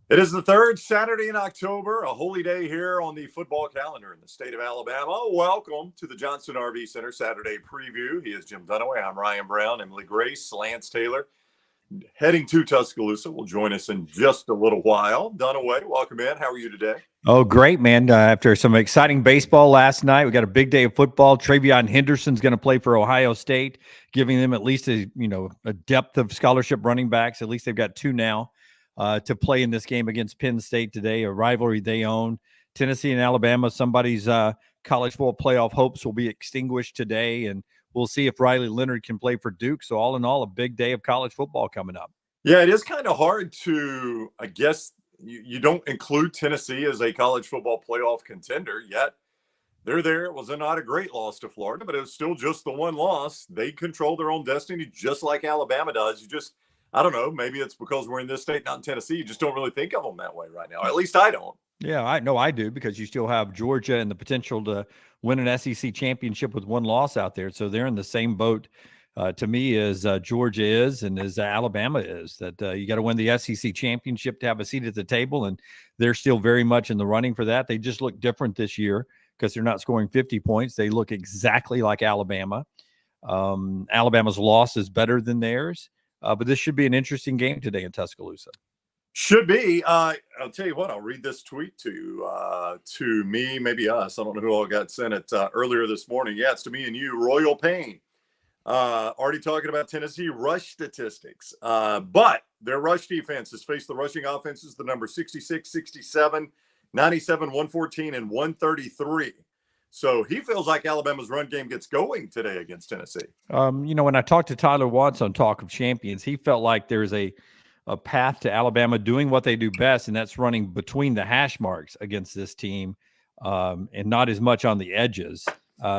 It is the third Saturday in October, a holy day here on the football calendar in the state of Alabama. Welcome to the Johnston RV Center Saturday preview. He is Jim Dunaway. I'm Ryan Brown. Emily Grace, Lance Taylor, heading to Tuscaloosa, will join us in just a little while. Dunaway, welcome in. How are you today? Oh, great, man. After some exciting baseball last night, we got a big day of football. Travion Henderson's going to play for Ohio State, giving them at least a depth of scholarship running backs. At least they've got two now to play in this game against Penn State today, a rivalry they own. Tennessee and Alabama, somebody's college football playoff hopes will be extinguished today, and we'll see if Riley Leonard can play for Duke. So all in all, a big day of college football coming up. Yeah, it is kind of hard to, I guess, you don't include Tennessee as a college football playoff contender yet. They're there. It was not a great loss to Florida, but it was still just the one loss. They control their own destiny just like Alabama does. I don't know, maybe it's because we're in this state, not in Tennessee. You just don't really think of them that way right now. At least I don't. Yeah, I know I do, because you still have Georgia and the potential to win an SEC championship with one loss out there. So they're in the same boat to me as Georgia is and as Alabama is, that you got to win the SEC championship to have a seat at the table. And they're still very much in the running for that. They just look different this year because they're not scoring 50 points. They look exactly like Alabama. Alabama's loss is better than theirs. But this should be an interesting game today in Tuscaloosa. Should be. I'll tell you what, I'll read this tweet to me, maybe us. I don't know who all got sent it earlier this morning. Yeah, it's to me and you. Royal Payne. Already talking about Tennessee rush statistics. But their rush defense has faced the rushing offenses, the number 66, 67, 97, 114, and 133. So he feels like Alabama's run game gets going today against Tennessee. When I talked to Tyler Watts on Talk of Champions, he felt like there's a path to Alabama doing what they do best, and that's running between the hash marks against this team and not as much on the edges.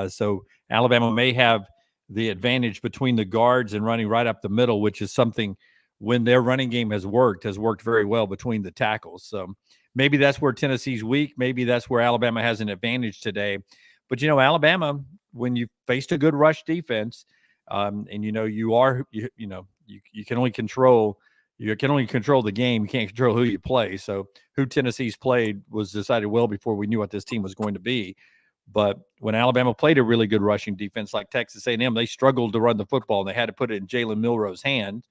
So Alabama may have the advantage between the guards and running right up the middle, which is something when their running game has worked very well between the tackles. So maybe that's where Tennessee's weak. Maybe that's where Alabama has an advantage today. But, Alabama, when you faced a good rush defense, and, you can only control the game. You can't control who you play. So who Tennessee's played was decided well before we knew what this team was going to be. But when Alabama played a really good rushing defense like Texas A&M, they struggled to run the football, and they had to put it in Jalen Milroe's hand.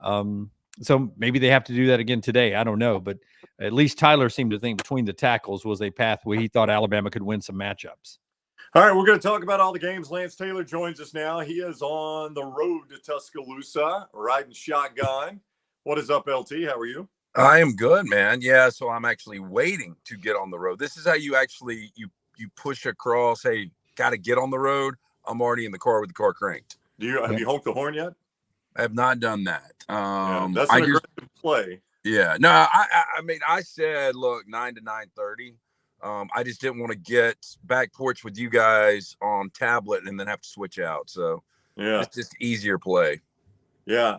So maybe they have to do that again today. I don't know. But at least Tyler seemed to think between the tackles was a path where he thought Alabama could win some matchups. All right, we're going to talk about all the games. Lance Taylor joins us now. He is on the road to Tuscaloosa, riding shotgun. What is up, LT? How are you? I am good, man. Yeah, so I'm actually waiting to get on the road. This is how you actually you push across, hey, got to get on the road. I'm already in the car with the car cranked. Have you honked the horn yet? I have not done that. That's an aggressive play. Yeah. No, I said, look, 9 to 9:30. I just didn't want to get back porch with you guys on tablet and then have to switch out. So yeah, it's just easier play. Yeah.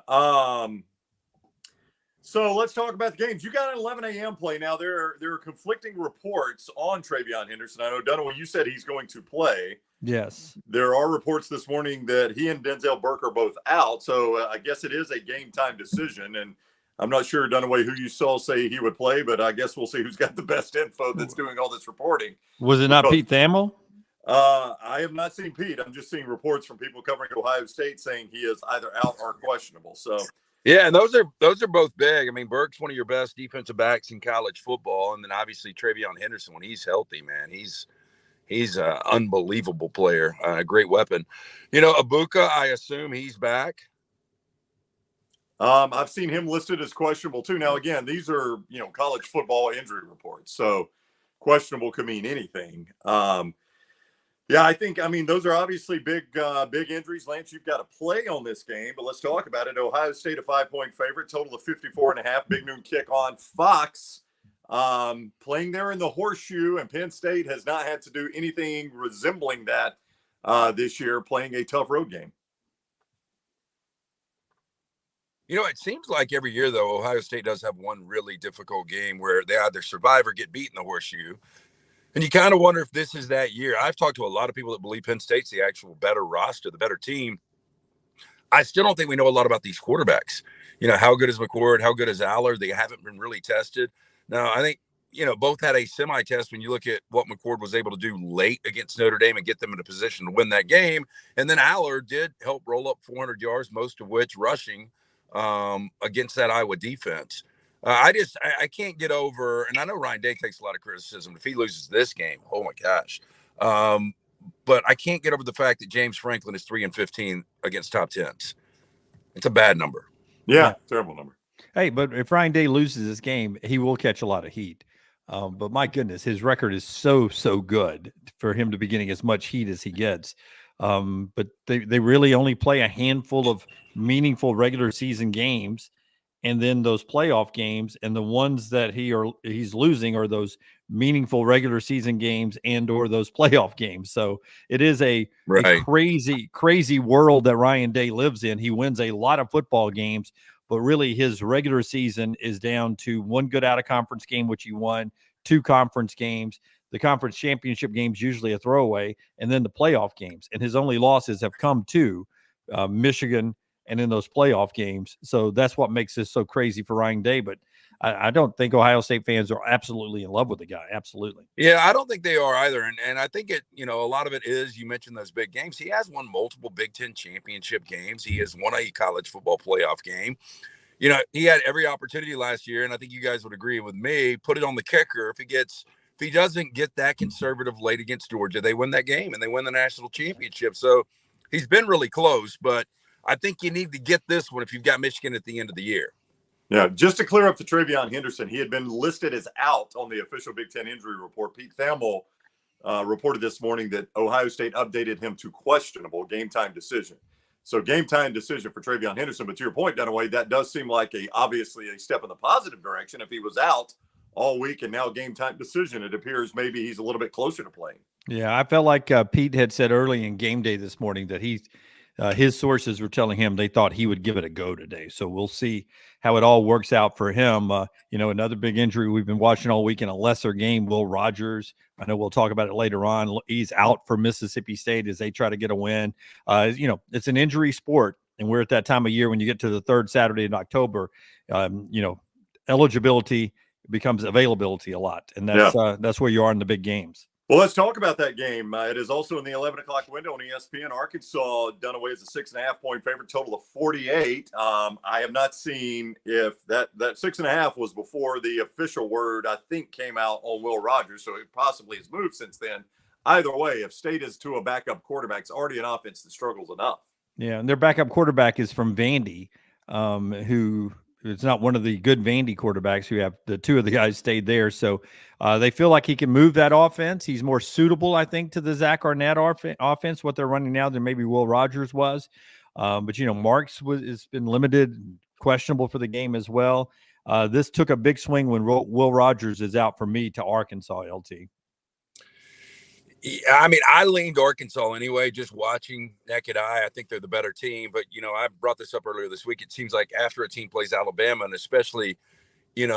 So let's talk about the games. You got an 11 a.m. play. Now, there are conflicting reports on Travion Henderson. I know, Dunaway, you said he's going to play. Yes. There are reports this morning that he and Denzel Burke are both out. So I guess it is a game-time decision. And I'm not sure, Dunaway, who you saw say he would play, but I guess we'll see who's got the best info that's doing all this reporting. Was it not Pete Thamel? I have not seen Pete. I'm just seeing reports from people covering Ohio State saying he is either out or questionable. So yeah, and those are both big. I mean, Burke's one of your best defensive backs in college football, and then obviously Travion Henderson, when he's healthy, man, he's an unbelievable player, a great weapon. Abuka, I assume he's back. I've seen him listed as questionable too. Now, again, these are college football injury reports, so questionable could mean anything. Yeah, I think, those are obviously big injuries. Lance, you've got to play on this game, but let's talk about it. Ohio State, a 5-point favorite, total of 54.5, big noon kick on Fox. Playing there in the Horseshoe, and Penn State has not had to do anything resembling that this year, playing a tough road game. It seems like every year, though, Ohio State does have one really difficult game where they either survive or get beat in the Horseshoe. And you kind of wonder if this is that year. I've talked to a lot of people that believe Penn State's the actual better roster, the better team. I still don't think we know a lot about these quarterbacks. How good is McWhorter? How good is Aller? They haven't been really tested. Now, I think, both had a semi-test when you look at what McWhorter was able to do late against Notre Dame and get them in a position to win that game. And then Aller did help roll up 400 yards, most of which rushing against that Iowa defense. I can't get over, and I know Ryan Day takes a lot of criticism. If he loses this game, oh my gosh. But I can't get over the fact that James Franklin is 3-15 against top tens. It's a bad number. Yeah, terrible number. Hey, but if Ryan Day loses this game, he will catch a lot of heat. But my goodness, his record is so good for him to be getting as much heat as he gets. But they really only play a handful of meaningful regular season games, and then those playoff games, and the ones that he's losing are those meaningful regular season games and or those playoff games. So it is a crazy world that Ryan Day lives in. He wins a lot of football games, but really his regular season is down to one good out of conference game, which he won, 2 conference games. The conference championship games usually a throwaway, and then the playoff games. And his only losses have come to Michigan and in those playoff games. So that's what makes this so crazy for Ryan Day. But I don't think Ohio State fans are absolutely in love with the guy. Absolutely. Yeah, I don't think they are either. And I think a lot of it is, you mentioned those big games. He has won multiple Big Ten championship games. He has won a college football playoff game. He had every opportunity last year, and I think you guys would agree with me, put it on the kicker. If he doesn't get that conservative late against Georgia, they win that game and they win the national championship. So he's been really close, but I think you need to get this one if you've got Michigan at the end of the year. Yeah, just to clear up the TreVeyon Henderson, he had been listed as out on the official Big Ten injury report. Pete Thamel reported this morning that Ohio State updated him to questionable game time decision. So game time decision for TreVeyon Henderson. But to your point, Dunaway, that does seem like obviously a step in the positive direction. If he was out all week and now game time decision, it appears maybe he's a little bit closer to playing. Yeah, I felt like Pete had said early in game day this morning that his sources were telling him they thought he would give it a go today. So we'll see how it all works out for him. Another big injury we've been watching all week in a lesser game, Will Rogers. I know we'll talk about it later on. He's out for Mississippi State as they try to get a win. It's an injury sport, and we're at that time of year when you get to the third Saturday in October, eligibility becomes availability a lot. And that's where you are in the big games. Well, let's talk about that game. It is also in the 11 o'clock window on ESPN. Arkansas, Dunaway is a 6.5-point favorite, total of 48. I have not seen if that 6.5 was before the official word, I think, came out on Will Rogers, so it possibly has moved since then. Either way, if State is to a backup quarterback, it's already an offense that struggles enough. Yeah, and their backup quarterback is from Vandy, who – it's not one of the good Vandy quarterbacks who have the 2 of the guys stayed there. So they feel like he can move that offense. He's more suitable, I think, to the Zach Arnett offense, what they're running now, than maybe Will Rogers was. But Marks has been limited, questionable for the game as well. This took a big swing when Will Rogers is out for me to Arkansas, LT. I mean, I leaned Arkansas anyway, just watching naked eye. I think they're the better team. But, I brought this up earlier this week. It seems like after a team plays Alabama, and especially, in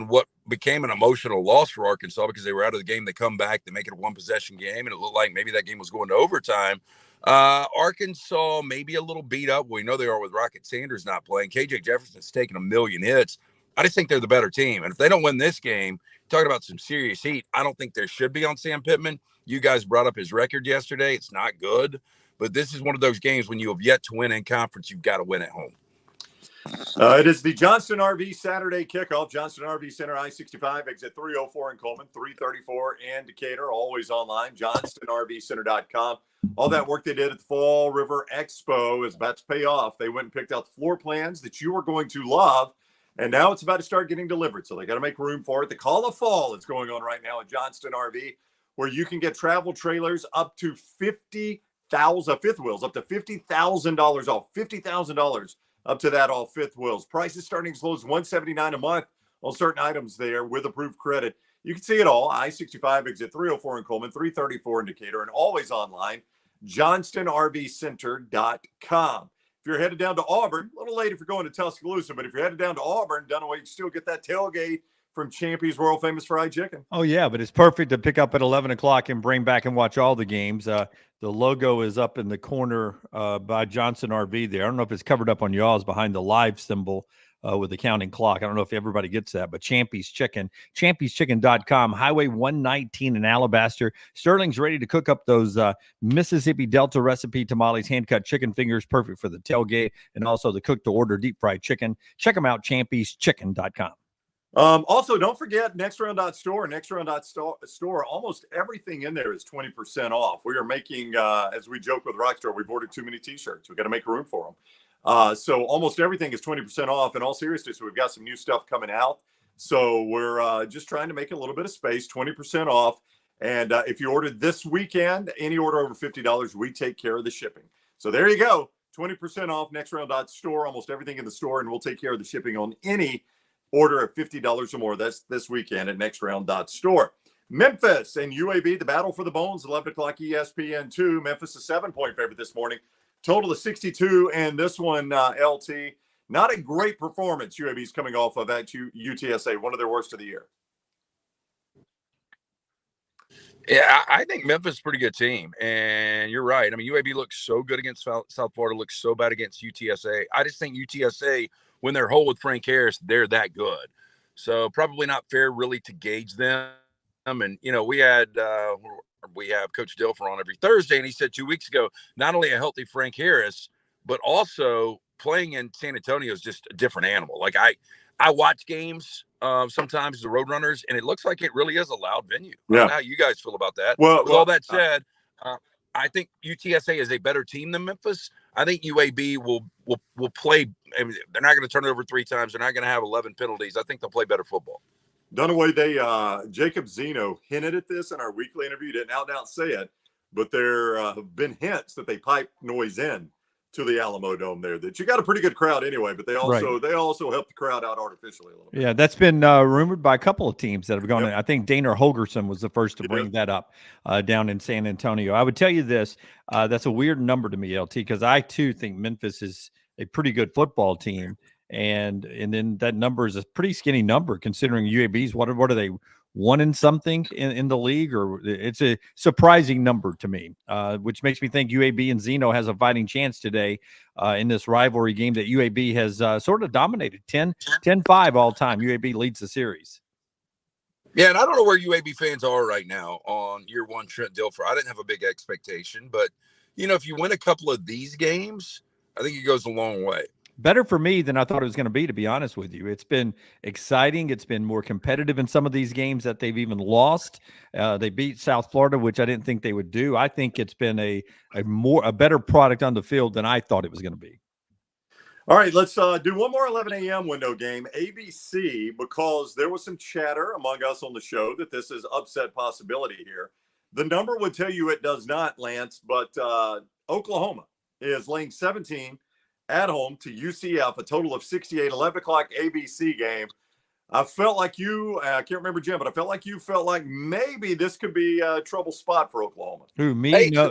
what became an emotional loss for Arkansas because they were out of the game, they come back, they make it a one-possession game, and it looked like maybe that game was going to overtime. Arkansas maybe a little beat up. We know they are with Rocket Sanders not playing. KJ Jefferson's taken a million hits. I just think they're the better team. And if they don't win this game, talking about some serious heat, I don't think there should be on Sam Pittman. You guys brought up his record yesterday. It's not good, but this is one of those games when you have yet to win in conference, you've got to win at home. It is the Johnston RV Saturday kickoff. Johnston RV Center, I-65, exit 304 in Coleman, 334 in Decatur, always online, johnstonrvcenter.com. All that work they did at the Fall River Expo is about to pay off. They went and picked out the floor plans that you are going to love, and now it's about to start getting delivered, so they got to make room for it. The Call of Fall is going on right now at Johnston RV, where you can get travel trailers up to $50,000, fifth wheels, up to $50,000 off, $50,000 up to that all fifth wheels. Prices starting as low as $179 a month on certain items there with approved credit. You can see it all. I-65 exit 304 in Coleman, 334 in Decatur, and always online, johnstonrvcenter.com. If you're headed down to Auburn, a little late if you're going to Tuscaloosa, but if you're headed down to Auburn, Dunaway, you still get that tailgate from Champy's world famous fried chicken. Oh, yeah, but it's perfect to pick up at 11 o'clock and bring back and watch all the games. The logo is up in the corner by Johnson RV there. I don't know if it's covered up on y'all's behind the live symbol with the counting clock. I don't know if everybody gets that, but Champy's Chicken, champyschicken.com, Highway 119 in Alabaster. Sterling's ready to cook up those Mississippi Delta recipe tamales, hand-cut chicken fingers, perfect for the tailgate, and also the cook-to-order deep-fried chicken. Check them out, champyschicken.com. Also, don't forget nextround.store, almost everything in there is 20% off. We are making, as we joke with Rockstar, we've ordered too many t-shirts. We've got to make room for them. So almost everything is 20% off. In all seriousness, we've got some new stuff coming out. So we're just trying to make a little bit of space, 20% off. And if you ordered this weekend, any order over $50, we take care of the shipping. So there you go, 20% off nextround.store, almost everything in the store, and we'll take care of the shipping on any order of $50 or more. That's this weekend at nextround.store. Memphis and UAB, the battle for the bones, 11 o'clock ESPN2. Memphis, a 7-point favorite this morning. Total of 62, and this one, LT, not a great performance UAB's coming off of at UTSA, one of their worst of the year. Yeah, I think Memphis is a pretty good team, and you're right. I mean, UAB looks so good against South Florida, looks so bad against UTSA. I just think UTSA, when they're whole with Frank Harris, they're that good. So probably not fair really to gauge them. And, you know, we have Coach Dilfer on every Thursday, and he said 2 weeks ago, not only a healthy Frank Harris, but also playing in San Antonio is just a different animal. Like I watch games sometimes, the Roadrunners, and it looks like it really is a loud venue. I don't know how you guys feel about that. Well, with all that said, I think UTSA is a better team than Memphis. I think UAB will play. I mean, they're not going to turn it over 3 times. They're not going to have 11 penalties. I think they'll play better football. Dunaway, Jacob Zeno hinted at this in our weekly interview. Didn't out and out say it, but there have been hints that they pipe noise in to the Alamo Dome there. That you got a pretty good crowd anyway, but they also help the crowd out artificially a little bit. Yeah, that's been rumored by a couple of teams that have gone in. I think Dana Holgerson was the first to bring that up down in San Antonio. I would tell you this, that's a weird number to me, LT, because I too think Memphis is a pretty good football team. And then that number is a pretty skinny number considering UAB's what are they, 1 and something in the league, or it's a surprising number to me, which makes me think UAB and Zeno has a fighting chance today in this rivalry game that UAB has sort of dominated 10-5 all time. UAB leads the series. Yeah, and I don't know where UAB fans are right now on year 1 Trent Dilfer. I didn't have a big expectation, but you know, if you win a couple of these games, I think it goes a long way. Better for me than I thought it was going to be honest with you. It's been exciting. It's been more competitive in some of these games that they've even lost. They beat South Florida, which I didn't think they would do. I think it's been a better product on the field than I thought it was going to be. All right, let's do one more 11 a.m. window game, ABC, because there was some chatter among us on the show that this is upset possibility here. The number would tell you it does not, Lance, but Oklahoma is laying 17 at home to UCF, a total of 68, 11 o'clock ABC game. I felt like I can't remember, Jim, but I felt like you felt like maybe this could be a trouble spot for Oklahoma. Who, me? Hey, no.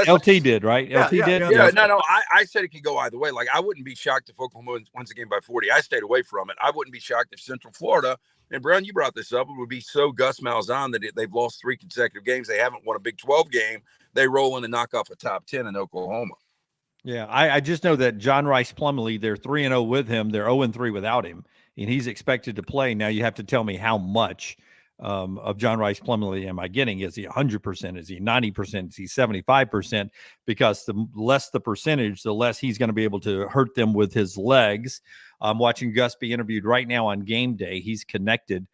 LT did, right? LT did? Yeah, no. I said it could go either way. Like, I wouldn't be shocked if Oklahoma wins the game by 40. I stayed away from it. I wouldn't be shocked if Central Florida, and Brown, you brought this up, it would be so Gus Malzahn that they've lost 3 consecutive games. They haven't won a Big 12 game. They roll in and knock off a top 10 in Oklahoma. Yeah, I just know that John Rice Plumlee, they're 3-0 with him. They're 0-3 without him, and he's expected to play. Now you have to tell me how much of John Rice Plumlee am I getting? Is he 100%? Is he 90%? Is he 75%? Because the less the percentage, the less he's going to be able to hurt them with his legs. I'm watching Gus be interviewed right now on game day. He's connected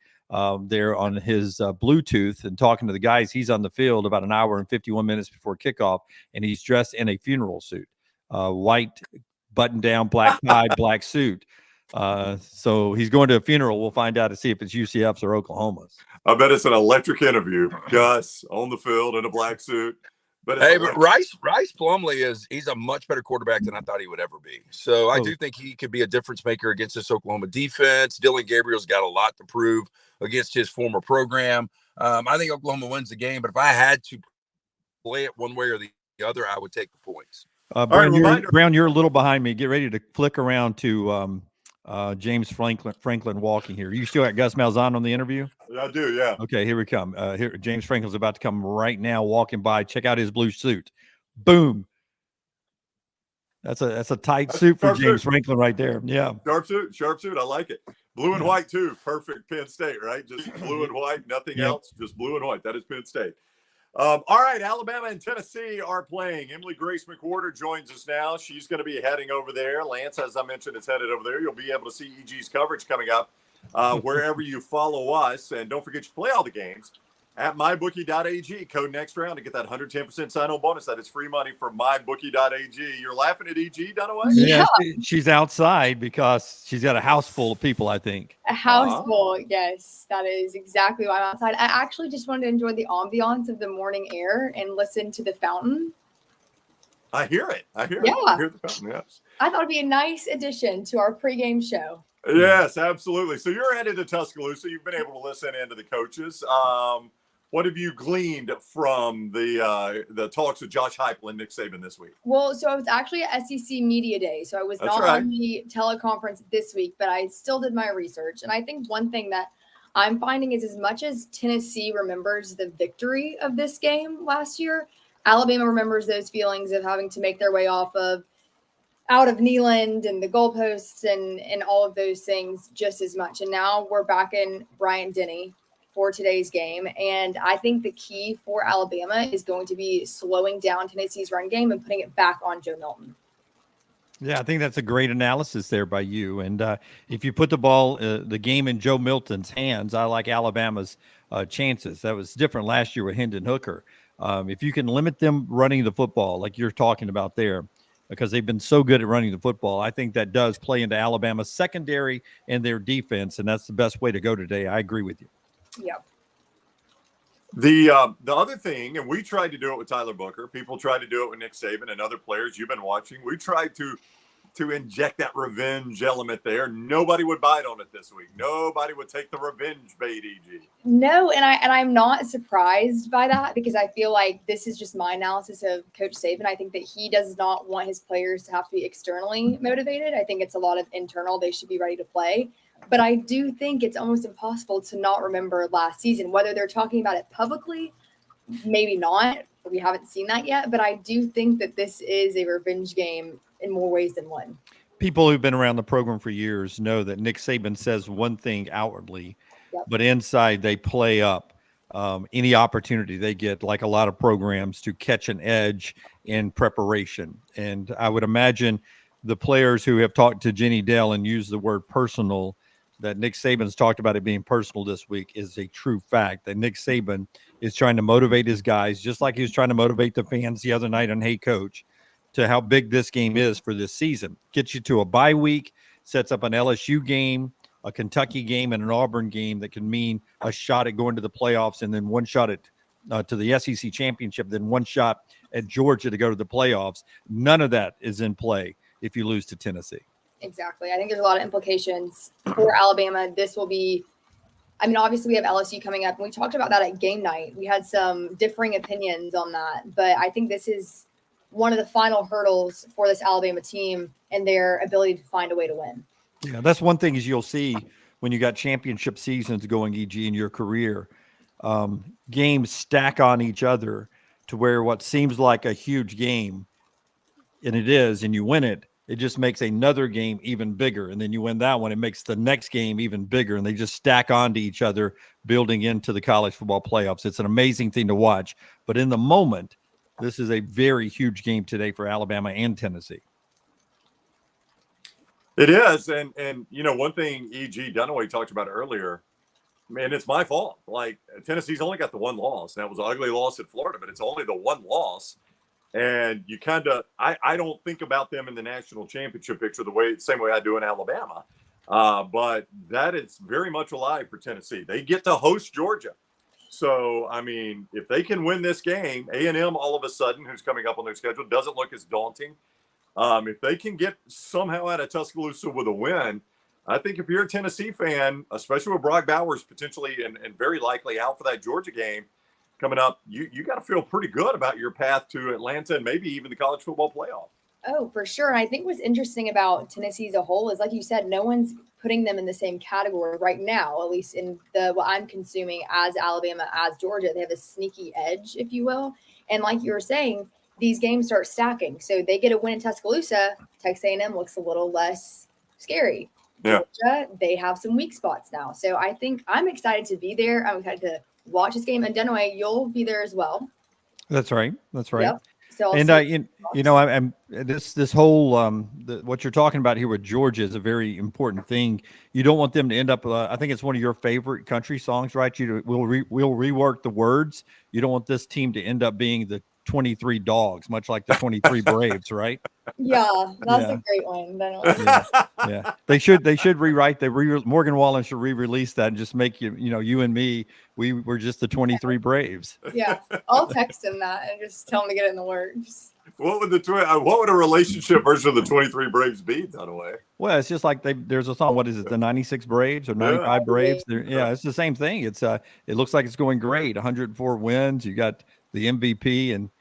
there on his Bluetooth and talking to the guys. He's on the field about an hour and 51 minutes before kickoff, and he's dressed in a funeral suit. White button-down, black tie, black suit. So he's going to a funeral. We'll find out to see if it's UCF's or Oklahoma's. I bet it's an electric interview. Gus on the field in a black suit. But Rice Plumlee he's a much better quarterback than I thought he would ever be. So I do think he could be a difference maker against this Oklahoma defense. Dylan Gabriel's got a lot to prove against his former program. I think Oklahoma wins the game, but if I had to play it one way or the other, I would take the points. Brown, you're a little behind me. Get ready to flick around to James Franklin walking here. You still got Gus Malzahn on the interview? I do, yeah. Okay, here we come. Here, James Franklin's about to come right now, walking by. Check out his blue suit. Boom. That's a tight That's suit for sharp James suit. Franklin right there. Yeah. Sharp suit. I like it. Blue and white too. Perfect Penn State, right? Just blue and white, nothing else. Just blue and white. That is Penn State. All right, Alabama and Tennessee are playing. Emily Grace McWhorter joins us now. She's going to be heading over there. Lance, as I mentioned, is headed over there. You'll be able to see EG's coverage coming up wherever you follow us. And don't forget, you play all the games at mybookie.ag. Code next round to get that 110% sign-on bonus. That is free money for mybookie.ag. You're laughing at EG, Dunaway? Yeah, she's outside because she's got a house full of people, I think. A house full, yes. That is exactly why I'm outside. I actually just wanted to enjoy the ambiance of the morning air and listen to the fountain. I hear it. I hear the fountain, yes. I thought it'd be a nice addition to our pregame show. Yes, absolutely. So you're headed to Tuscaloosa. You've been able to listen in to the coaches. What have you gleaned from the talks with Josh Heupel and Nick Saban this week? Well, so I was actually at SEC Media Day, so I was not on the teleconference this week, but I still did my research. And I think one thing that I'm finding is as much as Tennessee remembers the victory of this game last year, Alabama remembers those feelings of having to make their way out of Neyland and the goalposts and all of those things just as much. And now we're back in Bryant-Denny for today's game. And I think the key for Alabama is going to be slowing down Tennessee's run game and putting it back on Joe Milton. Yeah, I think that's a great analysis there by you. And if you put the game in Joe Milton's hands, I like Alabama's chances. That was different last year with Hendon Hooker. If you can limit them running the football like you're talking about there, because they've been so good at running the football, I think that does play into Alabama's secondary and their defense, and that's the best way to go today. I agree with you. Yeah. The other thing, and we tried to do it with Tyler Booker. People tried to do it with Nick Saban and other players you've been watching. We tried to inject that revenge element there. Nobody would bite on it this week. Nobody would take the revenge bait, EG. No, and I'm not surprised by that because I feel like this is just my analysis of Coach Saban. I think that he does not want his players to have to be externally motivated. I think it's a lot of internal. They should be ready to play. But I do think it's almost impossible to not remember last season, whether they're talking about it publicly, maybe not. We haven't seen that yet. But I do think that this is a revenge game in more ways than one. People who've been around the program for years know that Nick Saban says one thing outwardly, but inside they play up any opportunity they get, like a lot of programs, to catch an edge in preparation. And I would imagine the players who have talked to Jenny Dell and used the word personal, that Nick Saban's talked about it being personal this week, is a true fact. That Nick Saban is trying to motivate his guys, just like he was trying to motivate the fans the other night on Hey Coach, to how big this game is for this season. Gets you to a bye week, sets up an LSU game, a Kentucky game, and an Auburn game that can mean a shot at going to the playoffs, and then one shot at to the SEC championship, then one shot at Georgia to go to the playoffs. None of that is in play if you lose to Tennessee. Exactly. I think there's a lot of implications for Alabama. This will be, I mean, obviously we have LSU coming up, and we talked about that at game night. We had some differing opinions on that, but I think this is one of the final hurdles for this Alabama team and their ability to find a way to win. Yeah, that's one thing is you'll see when you got championship seasons going, EG, in your career, games stack on each other to where what seems like a huge game, and it is, and you win it, it just makes another game even bigger. And then you win that one, it makes the next game even bigger. And they just stack onto each other, building into the college football playoffs. It's an amazing thing to watch. But in the moment, this is a very huge game today for Alabama and Tennessee. It is. And you know, one thing E.G. Dunaway talked about earlier, man, it's my fault. Like, Tennessee's only got the one loss. That was an ugly loss at Florida, but it's only the one loss. And you kind of, I don't think about them in the national championship picture same way I do in Alabama. But that is very much alive for Tennessee. They get to host Georgia. So, I mean, if they can win this game, A&M all of a sudden, who's coming up on their schedule, doesn't look as daunting. If they can get somehow out of Tuscaloosa with a win, I think if you're a Tennessee fan, especially with Brock Bowers potentially and very likely out for that Georgia game coming up, you got to feel pretty good about your path to Atlanta and maybe even the college football playoff. Oh, for sure. And I think what's interesting about Tennessee as a whole is, like you said, no one's putting them in the same category right now, at least in what I'm consuming as Alabama, as Georgia. They have a sneaky edge, if you will. And like you were saying, these games start stacking. So they get a win in Tuscaloosa, Texas A&M looks a little less scary. Yeah. Georgia, they have some weak spots now. So I think I'm excited to be there. I'm excited to watch this game. And Dunaway, you'll be there as well. That's right. That's right. Yep. So And I'm this whole what you're talking about here with Georgia is a very important thing. You don't want them to end up. I think it's one of your favorite country songs, right? We'll rework the words. You don't want this team to end up being the 23 Dogs, much like the 23 Braves, right? Yeah, that's a great one. Yeah. They should rewrite Morgan Wallen should re-release that and just make you and me. We were just the 23 Braves. Yeah, I'll text him that and just tell him to get it in the works. What would a relationship version of the 23 Braves be, Dunaway? Well, it's just like there's a song. What is it? The 96 Braves or 95 Braves? It's the same thing. It looks like it's going great. 104 wins. You got the MVP and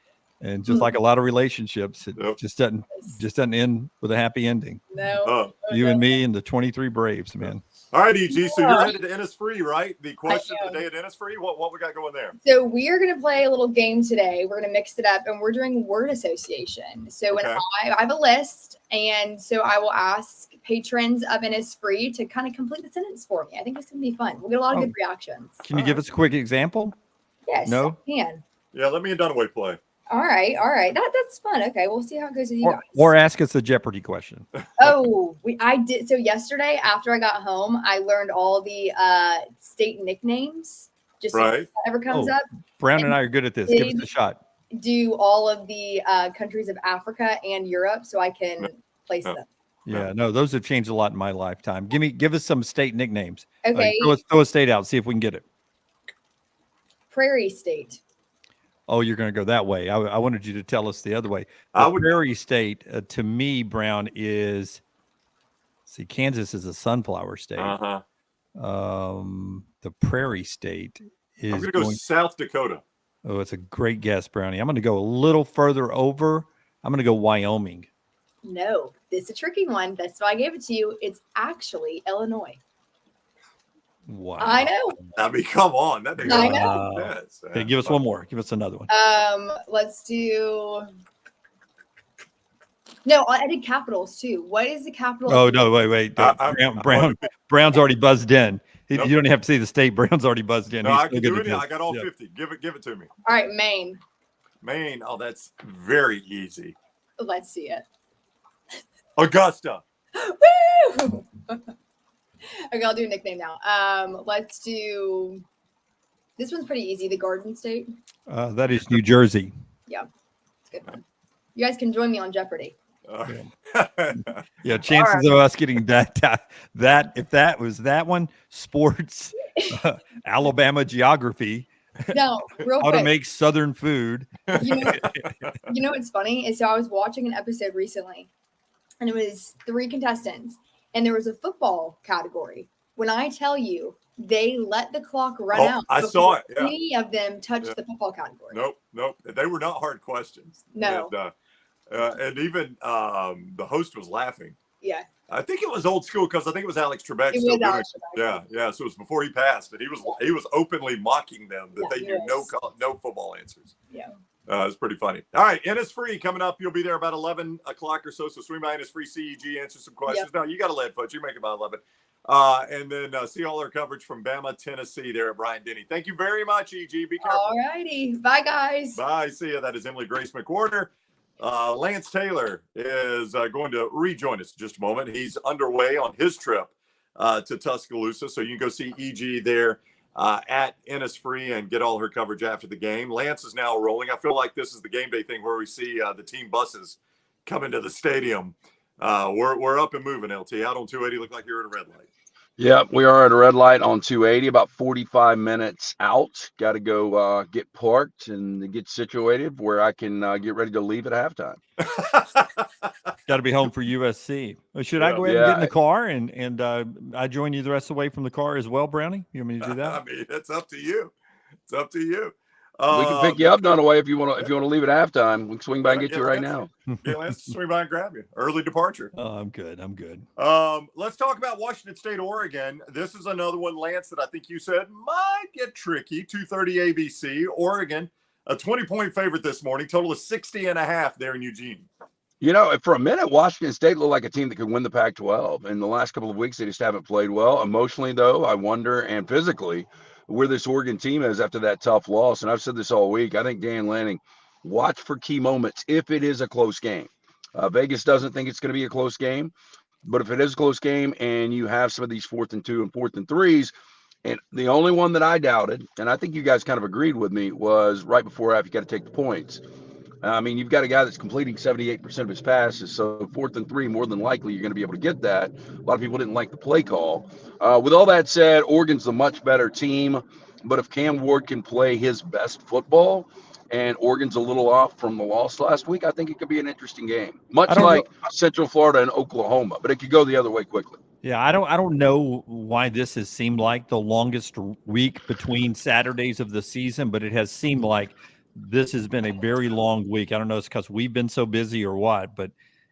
just like a lot of relationships, it just doesn't end with a happy ending. No. You and me and the 23 Braves, man. All right, EG. So you're headed to Innisfree, right? The question of the day at Innisfree. What we got going there? So we are going to play a little game today. We're going to mix it up, and we're doing word association. So when I have a list, and so I will ask patrons of Innisfree to kind of complete the sentence for me. I think it's going to be fun. We'll get a lot of good reactions. Can you give us a quick example? Yes. No. I can. Yeah, let me and Dunaway play. All right. That's fun. Okay, we'll see how it goes with you guys. Or ask us a Jeopardy question. I did. So yesterday, after I got home, I learned all the state nicknames. Just so if that ever comes up. Brown and I are good at this. Give us a shot. Do all of the countries of Africa and Europe, so I can place them. Yeah, no, those have changed a lot in my lifetime. Give us some state nicknames. Okay. Throw a state out. See if we can get it. Prairie State. Oh, you're going to go that way. I wanted you to tell us the other way. Prairie State, to me, Brown, is Kansas is a sunflower state. The Prairie State is. I'm going to go South Dakota. Oh, it's a great guess, Brownie. I'm going to go a little further over. I'm going to go Wyoming. No, this is a tricky one. That's why I gave it to you. It's actually Illinois. Wow. I know. I mean, come on. That makes sense. Okay, give us one more. Give us another one. Let's do. No, I did capitals too. What is the capital? Oh no! Wait. Brown's already buzzed in. You don't even have to see the state. Brown's already buzzed in. No, I can do it. I got all 50. Give it to me. All right, Maine. Maine. Oh, that's very easy. Let's see it. Augusta. Woo! Okay, I'll do a nickname now. Let's do. This one's pretty easy. The Garden State. That is New Jersey. Yeah, it's a good one. You guys can join me on Jeopardy. Yeah, chances of us getting that if that was that one, sports, Alabama geography. No, real how quick. To make Southern food. You know what's funny is so I was watching an episode recently, and it was 3 contestants, and there was a football category. When I tell you, they let the clock run out. I saw it. Yeah. Any of them touched the football category. Nope. They were not hard questions. No. And even the host was laughing. Yeah. I think it was old school because I think it was Alex Trebek. It was Alex Trebek. Yeah. So it was before he passed, but he was openly mocking them that they knew no football answers. Yeah. It was pretty funny. All right, Innisfree coming up. You'll be there about 11 o'clock or so. So swing by Innisfree CEG, answer some questions. Yep. No, you got a lead foot. You make it about 11. And then see all our coverage from Bama-Tennessee there at Bryant-Denny. Thank you very much, EG. Be careful. All righty. Bye, guys. Bye. See you. That is Emily Grace McWhorter. Lance Taylor is going to rejoin us in just a moment. He's underway on his trip to Tuscaloosa. So you can go see EG there at Innisfree and get all her coverage after the game. Lance is now rolling. I feel like this is the game day thing where we see the team buses coming to the stadium. We're up and moving, LT. Out on 280, look like you're at a red light. Yeah, we are at a red light on 280, about 45 minutes out. Got to go get parked and get situated where I can get ready to leave at halftime. Got to be home for USC. Should I go ahead and get in the car and I join you the rest of the way from the car as well, Brownie? You want me to do that? I mean, it's up to you. It's up to you. We can pick you up, Dunaway, if you want to leave at halftime. We can swing by and get you right now. Yeah, let's swing by and grab you. Early departure. Oh, I'm good. Let's talk about Washington State, Oregon. This is another one, Lance, that I think you said might get tricky. 2:30 ABC. Oregon a 20-point favorite this morning. Total of 60.5 there in Eugene. You know, for a minute, Washington State looked like a team that could win the Pac-12. In the last couple of weeks, they just haven't played well. Emotionally, though, I wonder, and physically, where this Oregon team is after that tough loss. And I've said this all week. I think Dan Lanning, watch for key moments if it is a close game. Vegas doesn't think it's going to be a close game. But if it is a close game and you have some of these 4th and 2 and 4th and 3s, and the only one that I doubted, and I think you guys kind of agreed with me, was right before half, you got to take the points. I mean, you've got a guy that's completing 78% of his passes, so 4th and 3, more than likely, you're going to be able to get that. A lot of people didn't like the play call. With all that said, Oregon's a much better team, but if Cam Ward can play his best football and Oregon's a little off from the loss last week, I think it could be an interesting game, much like Central Florida and Oklahoma, but it could go the other way quickly. Yeah, I don't know why this has seemed like the longest week between Saturdays of the season, but it has seemed like this has been a very long week. I don't know if it's because we've been so busy or what, but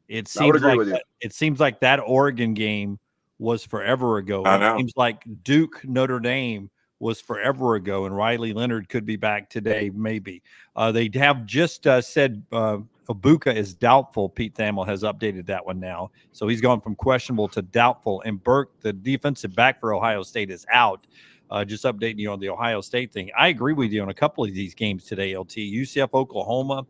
it seems like that Oregon game was forever ago. It seems like Duke Notre Dame was forever ago, and Riley Leonard could be back today, maybe. They have just said Ibuka is doubtful. Pete Thamel has updated that one now. So he's gone from questionable to doubtful. And Burke, the defensive back for Ohio State, is out. Just updating you on the Ohio State thing. I agree with you on a couple of these games today, LT. UCF, Oklahoma,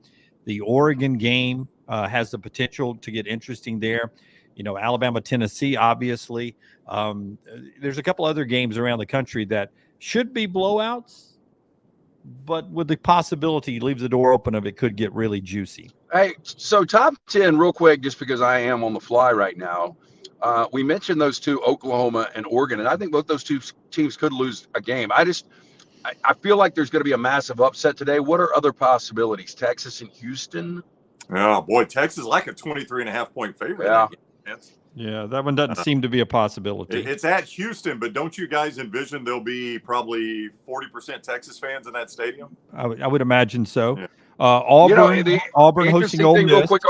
the Oregon game has the potential to get interesting there. You know, Alabama, Tennessee, obviously. There's a couple other games around the country that should be blowouts, but with the possibility, leaves the door open of it could get really juicy. Hey, so top 10 real quick, just because I am on the fly right now. We mentioned those two, Oklahoma and Oregon, and I think both those two teams could lose a game. I feel like there's going to be a massive upset today. What are other possibilities? Texas and Houston? Oh, boy, Texas is like a 23.5-point favorite. Yeah, that one doesn't seem to be a possibility. It's at Houston, but don't you guys envision there'll be probably 40% Texas fans in that stadium? I would imagine so. Yeah. Auburn, Auburn hosting Ole Miss. Real quick,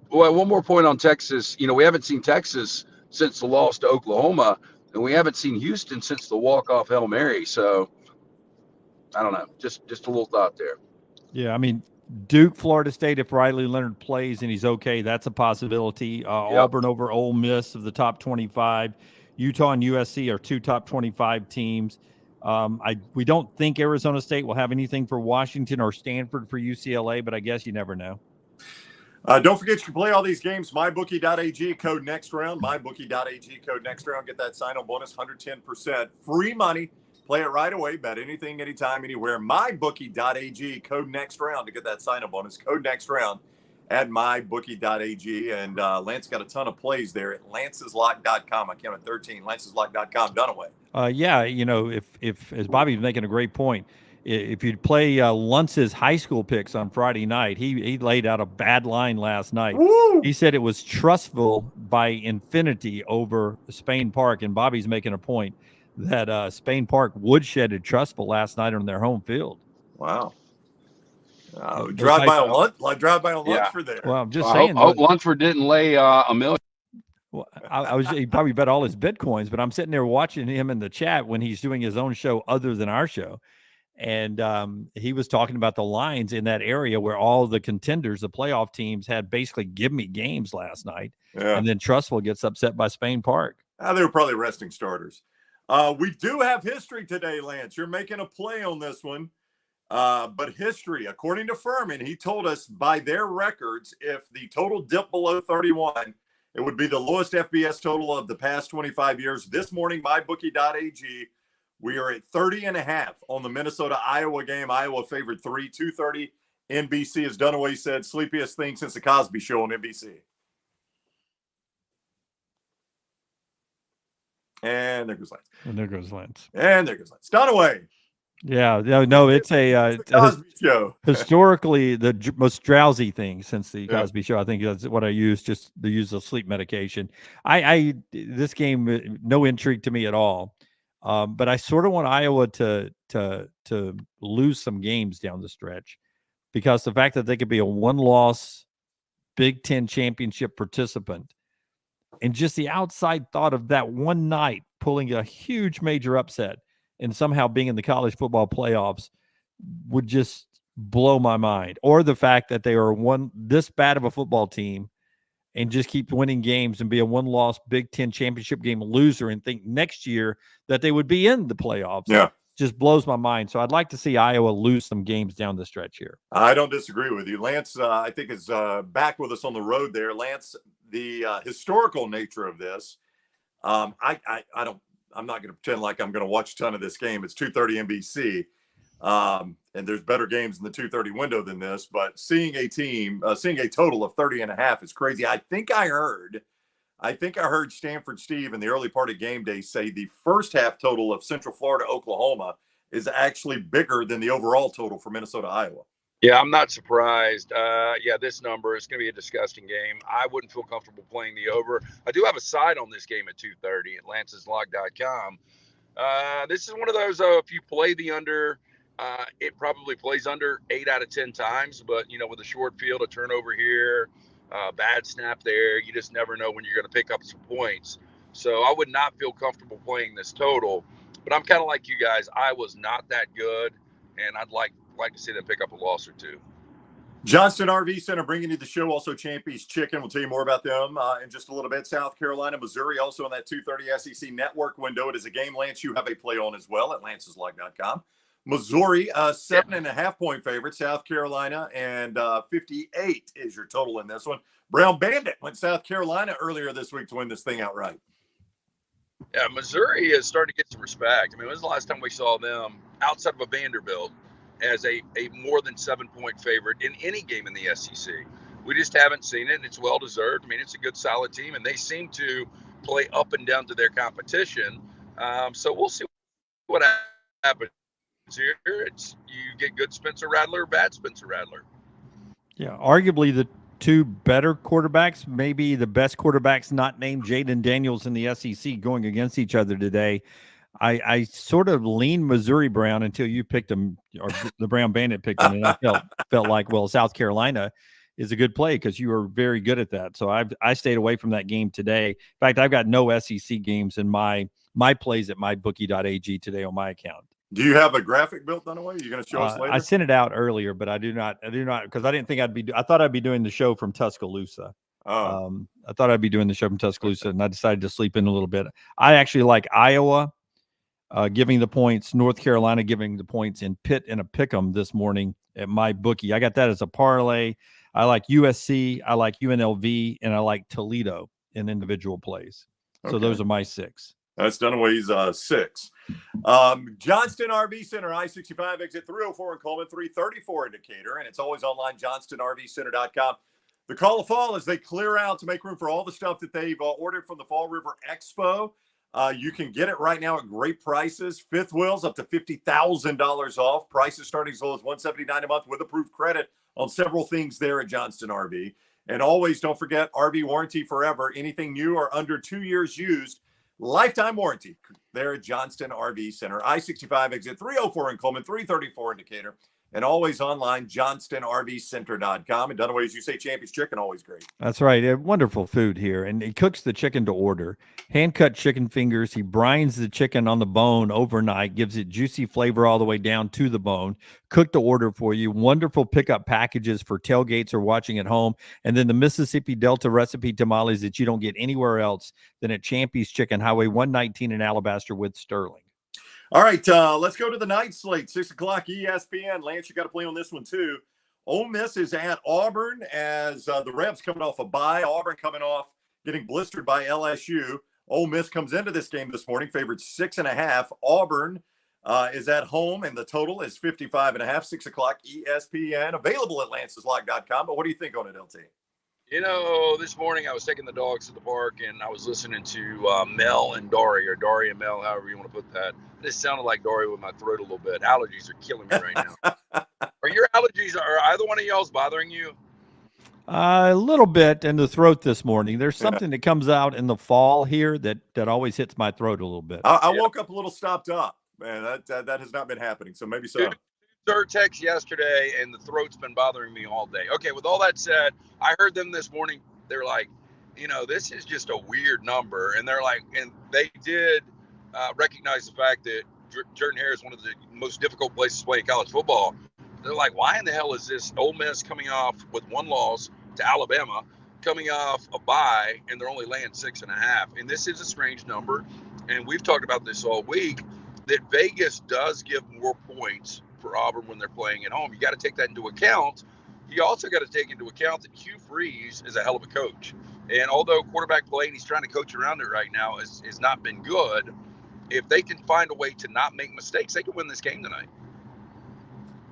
well, one more point on Texas. You know, we haven't seen Texas since the loss to Oklahoma, and we haven't seen Houston since the walk-off Hail Mary. So, I don't know. Just a little thought there. Yeah, I mean, Duke, Florida State, if Riley Leonard plays and he's okay, that's a possibility. Auburn over Ole Miss of the top 25. Utah and USC are two top 25 teams. We don't think Arizona State will have anything for Washington or Stanford for UCLA, but I guess you never know. Don't forget you can play all these games. MyBookie.ag, code next round. MyBookie.ag, code next round. Get that sign-on bonus, 110%. Free money. Play it right away. Bet anything, anytime, anywhere. MyBookie.ag, code next round to get that sign-up bonus. Code next round at MyBookie.ag. And Lance got a ton of plays there at lanceslock.com. I counted 13. Lanceslock.com. Dunaway. Yeah, you know, if as Bobby's making a great point, if you'd play Luntz's high school picks on Friday night, he laid out a bad line last night. Woo! He said it was Trustville by infinity over Spain Park, and Bobby's making a point that Spain Park woodshedded Trustville last night on their home field. Wow. Drive by on Lunsford there. Well, I'm just saying. I hope Lunsford didn't lay $1 million. Well, he probably bet all his Bitcoins, but I'm sitting there watching him in the chat when he's doing his own show other than our show. And he was talking about the lines in that area where all the contenders, the playoff teams, had basically give me games last night. Yeah. And then Trustville gets upset by Spain Park. They were probably resting starters. We do have history today, Lance. You're making a play on this one. But history, according to Furman, he told us by their records, if the total dipped below 31, it would be the lowest FBS total of the past 25 years. This morning, MyBookie.ag, we are at 30.5 on the Minnesota-Iowa game. Iowa favored 3, 2:30. NBC, as Dunaway said, sleepiest thing since the Cosby Show on NBC. And there goes Lance. And there goes Lance. And there goes Lance. Dunaway. Yeah, no, it's a Cosby Show. Historically the most drowsy thing since the Cosby Show. I think that's what I use, just the use of sleep medication. This game, no intrigue to me at all. But I sort of want Iowa to lose some games down the stretch, because the fact that they could be a one-loss Big Ten championship participant, and just the outside thought of that one night pulling a huge major upset and somehow being in the college football playoffs would just blow my mind, or the fact that they are this bad of a football team and just keep winning games and be a one-loss Big Ten championship game loser and think next year that they would be in the playoffs. Yeah. Just blows my mind. So I'd like to see Iowa lose some games down the stretch here. I don't disagree with you. Lance, I think, is back with us on the road there. Lance, the historical nature of this, I'm not going to pretend like I'm going to watch a ton of this game. It's 2:30 NBC. And there's better games in the 2:30 window than this, but seeing a total of 30.5 is crazy. I think I heard Stanford Steve in the early part of game day say the first half total of Central Florida, Oklahoma is actually bigger than the overall total for Minnesota, Iowa. Yeah, I'm not surprised. This number is going to be a disgusting game. I wouldn't feel comfortable playing the over. I do have a side on this game at 2:30 at lanceslog.com. This is one of those, if you play the under, it probably plays under 8 out of 10 times. But, with a short field, a turnover here, bad snap there, you just never know when you're going to pick up some points. So I would not feel comfortable playing this total. But I'm kind of like you guys. I was not that good, and I'd like to see them pick up a loss or two. Johnston RV Center bringing you the show. Also, Champy's Chicken. We'll tell you more about them in just a little bit. South Carolina, Missouri, also in that 2:30 SEC network window. It is a game, Lance, you have a play on as well at lanceslog.com. Missouri, 7.5 point favorite. South Carolina, and 58 is your total in this one. Brown Bandit went South Carolina earlier this week to win this thing outright. Yeah, Missouri is starting to get some respect. I mean, when was the last time we saw them outside of a Vanderbilt as a more than 7-point favorite in any game in the SEC? We just haven't seen it, and it's well-deserved. I mean, it's a good, solid team, and they seem to play up and down to their competition. So we'll see what happens here. You get good Spencer Rattler, bad Spencer Rattler. Yeah, arguably the two better quarterbacks, maybe the best quarterbacks not named Jaden Daniels in the SEC going against each other today. I sort of leaned Missouri Brown until you picked them, or the Brown Bandit picked them, and I felt like, well, South Carolina is a good play because you are very good at that. So I stayed away from that game today. In fact, I've got no SEC games in my plays at mybookie.ag today on my account. Do you have a graphic built, Dunaway? Are you going to show us later? I sent it out earlier, but I do not because I didn't think I thought I'd be doing the show from Tuscaloosa. Oh. I thought I'd be doing the show from Tuscaloosa, and I decided to sleep in a little bit. I actually like Iowa giving the points, North Carolina giving the points, in Pitt in a pick'em this morning at my bookie. I got that as a parlay. I like USC, I like UNLV, and I like Toledo in individual plays. So those are my 6. That's Dunaway's 6. Johnston RV Center, I-65 exit 304 in Coleman, 334 in Decatur, and it's always online, johnstonrvcenter.com. The call of fall as they clear out to make room for all the stuff that they've ordered from the Fall River Expo. You can get it right now at great prices. Fifth wheels up to $50,000 off. Prices starting as low as $179 a month with approved credit on several things there at Johnston RV. And always don't forget RV warranty forever. Anything new or under 2 years used, lifetime warranty there at Johnston RV Center. I-65 exit 304 in Coleman, 334 in Decatur. And always online, johnstonrvcenter.com. And Dunaway, as you say, Champy's Chicken, always great. That's right. Wonderful food here. And he cooks the chicken to order. Hand-cut chicken fingers. He brines the chicken on the bone overnight, gives it juicy flavor all the way down to the bone. Cooked to order for you. Wonderful pickup packages for tailgates or watching at home. And then the Mississippi Delta recipe tamales that you don't get anywhere else than at Champy's Chicken, Highway 119 in Alabaster with Sterling. All right, let's go to the night slate. 6 o'clock ESPN. Lance, you got to play on this one too. Ole Miss is at Auburn as the Rebs coming off a bye. Auburn coming off getting blistered by LSU. Ole Miss comes into this game this morning, favored 6.5. Auburn is at home, and the total is 55.5. 6 o'clock ESPN. Available at lanceslog.com. But what do you think on it, LT? This morning I was taking the dogs to the park, and I was listening to Mel and Dory, or Dory and Mel, however you want to put that. This sounded like Dory with my throat a little bit. Allergies are killing me right now. Are your allergies, are either one of y'all's bothering you? A little bit in the throat this morning. There's something that comes out in the fall here that always hits my throat a little bit. I woke up a little stopped up. Man, that has not been happening, so maybe so. Third text yesterday, and the throat's been bothering me all day. Okay, with all that said, I heard them this morning. They're like, this is just a weird number. And they're like, and they did recognize the fact that Jordan Hare is one of the most difficult places to play in college football. They're like, why in the hell is this Ole Miss coming off with one loss to Alabama, coming off a bye, and they're only laying 6.5? And this is a strange number. And we've talked about this all week, that Vegas does give more points for Auburn when they're playing at home. You got to take that into account. You also got to take into account that Hugh Freeze is a hell of a coach. And although quarterback play, and he's trying to coach around it right now, has not been good, if they can find a way to not make mistakes, they can win this game tonight.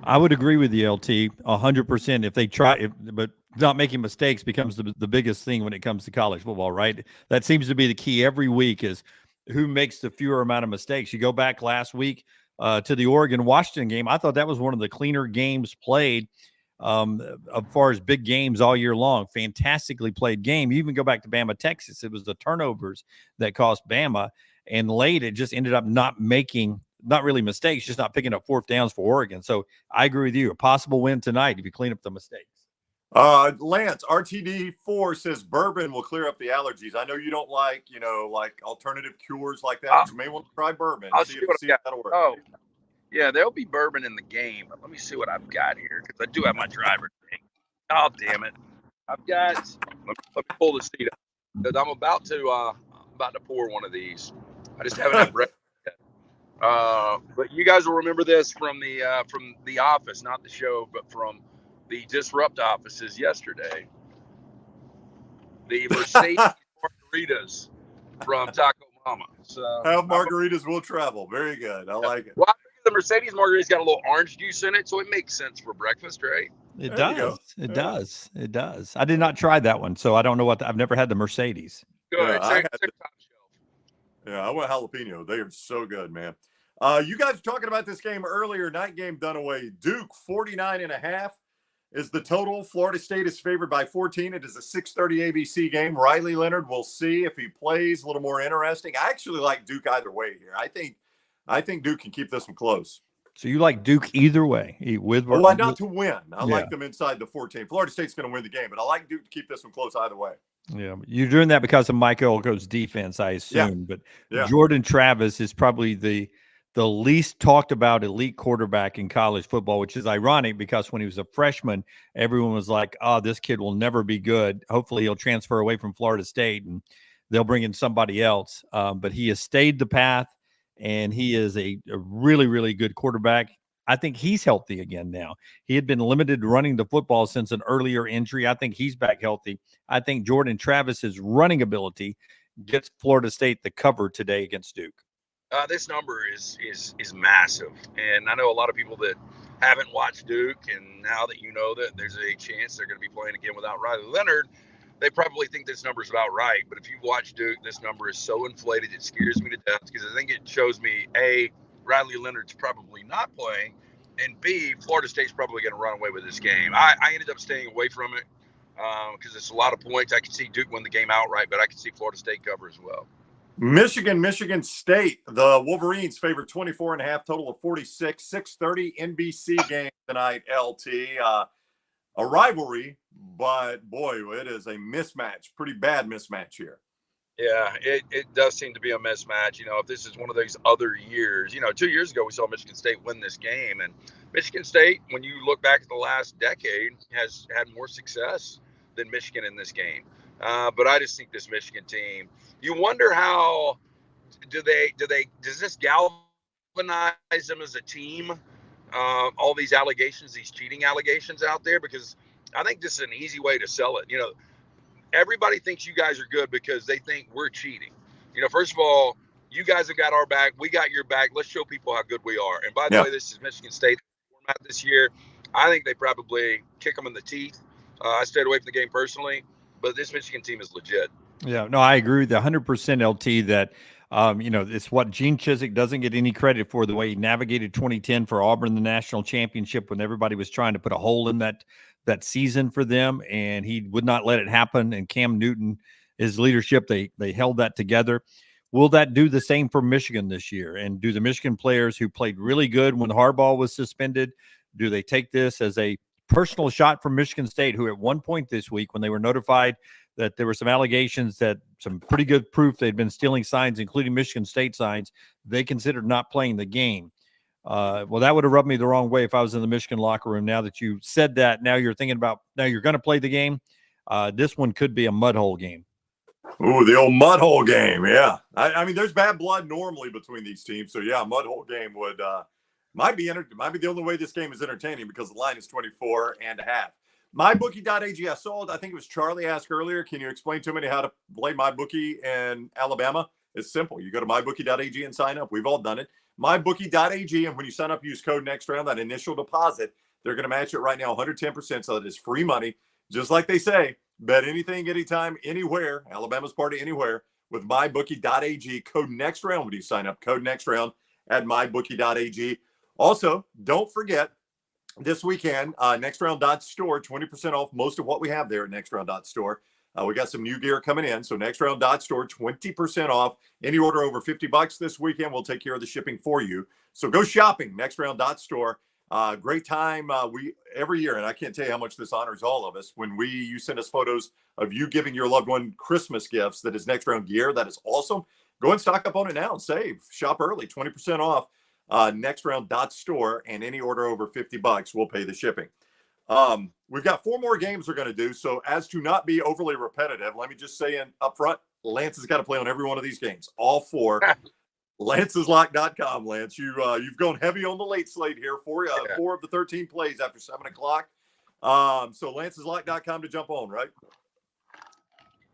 I would agree with you, LT, 100%. If they try, but not making mistakes becomes the biggest thing when it comes to college football, right? That seems to be the key every week, is who makes the fewer amount of mistakes. You go back last week to the Oregon-Washington game. I thought that was one of the cleaner games played as far as big games all year long. Fantastically played game. You even go back to Bama-Texas. It was the turnovers that cost Bama. And late, it just ended up not really mistakes, just not picking up fourth downs for Oregon. So I agree with you. A possible win tonight if you clean up the mistakes. Lance, RTD4 says bourbon will clear up the allergies. I know you don't like, like alternative cures like that. You may want to try bourbon. I'll see see if what that'll work. Oh, yeah, there'll be bourbon in the game. But let me see what I've got here, because I do have my driver thing. Oh, damn it. I've got, let me pull the seat up, because I'm about to pour one of these. I just haven't had breakfast yet. But you guys will remember this from the office, not the show, but from the Disrupt offices yesterday. The Mercedes margaritas from Taco Mama. So Have margaritas will travel. Very good. I like it. Well, I think the Mercedes margarita's got a little orange juice in it, so it makes sense for breakfast, right? It does. It does. It does. I did not try that one, so I don't know I've never had the Mercedes. Good. Yeah, It's I a top shelf. Yeah, I went jalapeno. They are so good, man. You guys were talking about this game earlier, night game Dunaway. Duke 49.5 is the total. Florida State is favored by 14. It is a 6:30 ABC game. Riley Leonard, we'll see if he plays. A little more interesting. I actually like Duke either way here. I think Duke can keep this one close. So you like Duke either way? Not to win. I like them inside the 14. Florida State's going to win the game, but I like Duke to keep this one close either way. Yeah, you're doing that because of Mike Elko's defense, I assume. Yeah. But Jordan Travis is probably the least talked about elite quarterback in college football, which is ironic because when he was a freshman, everyone was like, "Oh, this kid will never be good. Hopefully, he'll transfer away from Florida State and they'll bring in somebody else." But he has stayed the path, and he is a really, really good quarterback. I think he's healthy again now. He had been limited running the football since an earlier injury. I think he's back healthy. I think Jordan Travis's running ability gets Florida State the cover today against Duke. This number is massive, and I know a lot of people that haven't watched Duke, and now that you know that there's a chance they're going to be playing again without Riley Leonard, they probably think this number is about right. But if you watch Duke, this number is so inflated it scares me to death, because I think it shows me A, Riley Leonard's probably not playing, and B, Florida State's probably going to run away with this game. I ended up staying away from it because it's a lot of points. I could see Duke win the game outright, but I could see Florida State cover as well. Michigan State, the Wolverines favored 24.5, total of 46, 6:30 NBC game tonight, LT. A rivalry, but boy, it is a mismatch, pretty bad mismatch here. Yeah, it does seem to be a mismatch. If this is one of those other years, 2 years ago, we saw Michigan State win this game. And Michigan State, when you look back at the last decade, has had more success than Michigan in this game. But I just think this Michigan team, you wonder how does this galvanize them as a team? All these allegations, these cheating allegations out there, because I think this is an easy way to sell it. Everybody thinks you guys are good because they think we're cheating. First of all, you guys have got our back. We got your back. Let's show people how good we are. And by the way, this is Michigan State format this year. I think they probably kick them in the teeth. I stayed away from the game personally, but this Michigan team is legit. Yeah, no, I agree with 100% LT that, it's what Gene Chizik doesn't get any credit for, the way he navigated 2010 for Auburn in the national championship when everybody was trying to put a hole in that season for them, and he would not let it happen. And Cam Newton, his leadership, they held that together. Will that do the same for Michigan this year? And do the Michigan players who played really good when Harbaugh was suspended, do they take this as a personal shot from Michigan State, who at one point this week, when they were notified that there were some allegations that some pretty good proof they'd been stealing signs, including Michigan State signs, they considered not playing the game? Well, that would have rubbed me the wrong way if I was in the Michigan locker room. Now that you said that, now you're thinking about now you're going to play the game. This one could be a mud hole game. Ooh, the old mud hole game. Yeah. I mean, there's bad blood normally between these teams. So, yeah, mud hole game would might be the only way this game is entertaining because the line is 24.5. MyBookie.ag. I think it was Charlie asked earlier. Can you explain to me how to play MyBookie in Alabama? It's simple. You go to MyBookie.ag and sign up. We've all done it. MyBookie.ag. And when you sign up, use code next round, that initial deposit, they're going to match it right now 110%. So that is free money. Just like they say, bet anything, anytime, anywhere. Alabama's party anywhere with MyBookie.ag. Code next round when you sign up. Code next round at MyBookie.ag. Also, don't forget, this weekend, nextround.store, 20% off most of what we have there at nextround.store. We got some new gear coming in. So nextround.store, 20% off. Any order over $50 this weekend, we'll take care of the shipping for you. So go shopping, nextround.store. Great time every year, and I can't tell you how much this honors all of us. When you send us photos of you giving your loved one Christmas gifts that is Next Round gear, that is awesome. Go and stock up on it now and save. Shop early, 20% off. Nextround.store, and any order over $50, we'll pay the shipping. We've got 4 more games we're going to do. So as to not be overly repetitive, let me just say up front, Lance has got to play on every one of these games, all 4. Lance'sLock.com, Lance. You've gone heavy on the late slate here. 4 of the 13 plays after 7 o'clock. So Lance'sLock.com to jump on, right?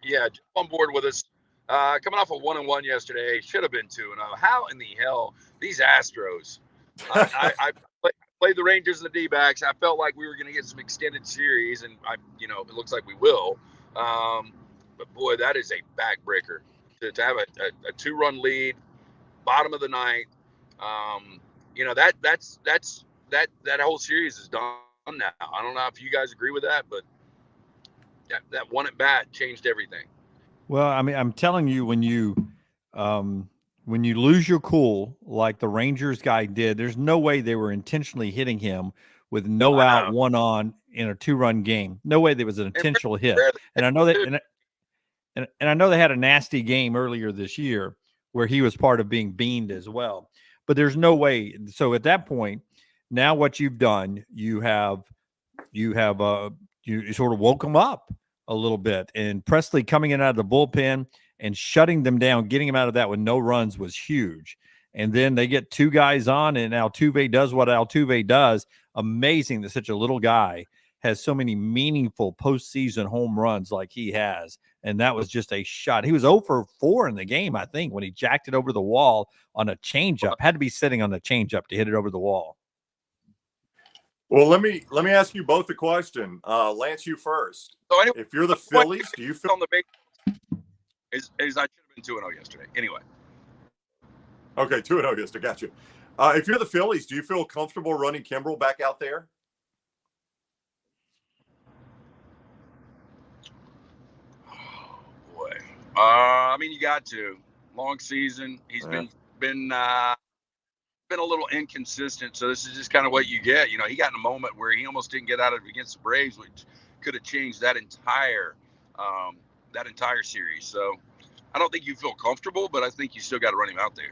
Yeah, jump on board with us. Coming off a 1-1 yesterday, should have been 2-0. How in the hell these Astros? I played the Rangers and the D-backs. I felt like we were going to get some extended series, and it looks like we will. But boy, that is a backbreaker to have a 2-run lead, bottom of the ninth. That whole series is done now. I don't know if you guys agree with that, but that one at bat changed everything. Well, I mean, I'm telling you, when you lose your cool like the Rangers guy did, there's no way they were intentionally hitting him with no out, 1 on in a 2-run game. No way there was an intentional hit. And I know that, and I know they had a nasty game earlier this year where he was part of being beamed as well. But there's no way. So at that point, now what you've done, you sort of woke them up a little bit, and Presley coming in out of the bullpen and shutting them down, getting them out of that with no runs was huge. And then they get 2 guys on, and Altuve does what Altuve does. Amazing that such a little guy has so many meaningful postseason home runs like he has. And that was just a shot. He was 0 for 4 in the game, I think, when he jacked it over the wall on a changeup. Had to be sitting on the changeup to hit it over the wall. Well, let me ask you both a question. Lance, you first. So anyway, if you're the Phillies, do you feel on the big is I should have been 2-0 yesterday. Anyway. Okay, 2-0 yesterday. Got you. If you're the Phillies, do you feel comfortable running Kimbrel back out there? Oh boy. I mean, you got to. Long season. He's been a little inconsistent, so this is just kind of what you get. He got in a moment where he almost didn't get out of it against the Braves, which could have changed that entire series. So I don't think you feel comfortable, but I think you still got to run him out there.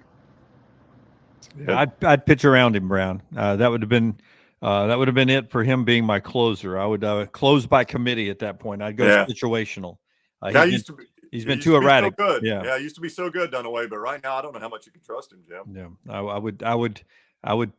Yeah, I'd pitch around him, Brown. That would have been it for him being my closer. I would close by committee at that point. I'd go situational. He's been too erratic. So good. Yeah, he used to be so good, Dunaway, but right now I don't know how much you can trust him, Jim. Yeah, I would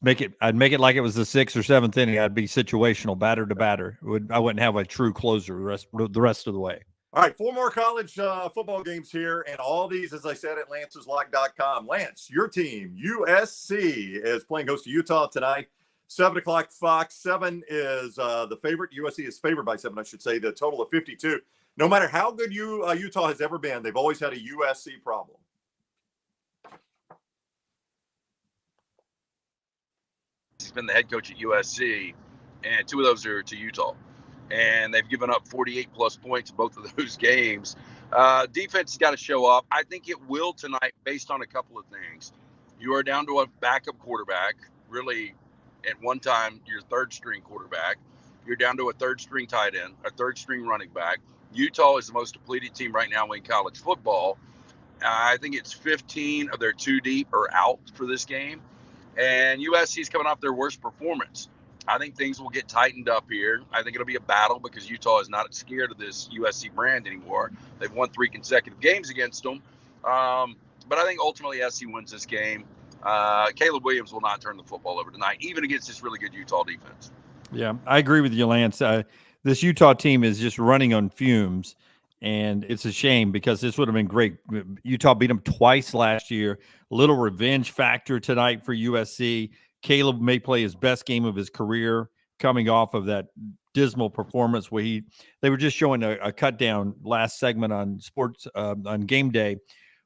make it. I'd make it like it was the 6th or 7th inning. I'd be situational, batter to batter. I wouldn't have a true closer the rest of the way. All right, 4 more college football games here, and all these, as I said, at Lance'sLock.com. Lance, your team, USC, is playing host to Utah tonight. 7 o'clock Fox. 7 is the favorite. USC is favored by 7, I should say. The total of 52. No matter how good Utah has ever been, they've always had a USC problem. He's been the head coach at USC, and 2 of those are to Utah. And they've given up 48-plus points in both of those games. Defense has got to show up. I think it will tonight based on a couple of things. You are down to a backup quarterback, really at one time your 3rd-string quarterback. You're down to a 3rd-string tight end, a 3rd-string running back. Utah is the most depleted team right now in college football. I think it's 15 of their 2 deep are out for this game. and USC's coming off their worst performance. I think things will get tightened up here. I think it'll be a battle because Utah is not scared of this USC brand anymore. They've won 3 consecutive games against them. But I think ultimately SC wins this game. Caleb Williams will not turn the football over tonight, even against this really good Utah defense. Yeah, I agree with you, Lance. This Utah team is just running on fumes, and it's a shame because this would have been great. Utah beat them twice last year. Little revenge factor tonight for USC. Caleb may play his best game of his career coming off of that dismal performance where they were just showing a cut down last segment on sports on game day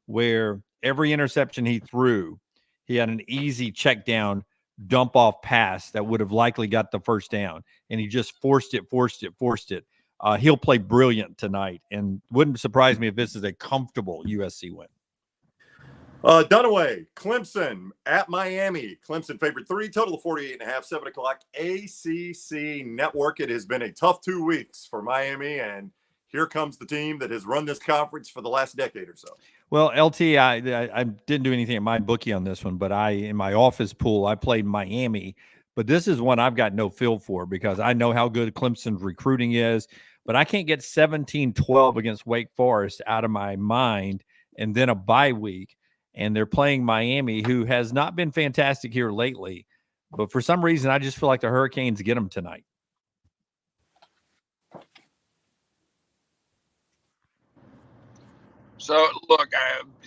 where every interception he threw, he had an easy check down dump off pass that would have likely got the first down, and he just forced it. He'll play brilliant tonight, and wouldn't surprise me if this is a comfortable USC win. Dunaway, Clemson at Miami. Clemson favored 3, total of 48.5, 7 o'clock ACC Network. It has been a tough 2 weeks for Miami, and here comes the team that has run this conference for the last decade or so. Well, LT, I didn't do anything at my bookie on this one, but in my office pool, I played Miami. But this is one I've got no feel for because I know how good Clemson's recruiting is, but I can't get 17-12 against Wake Forest out of my mind, and then a bye week. And they're playing Miami, who has not been fantastic here lately. But for some reason, I just feel like the Hurricanes get them tonight. So, look,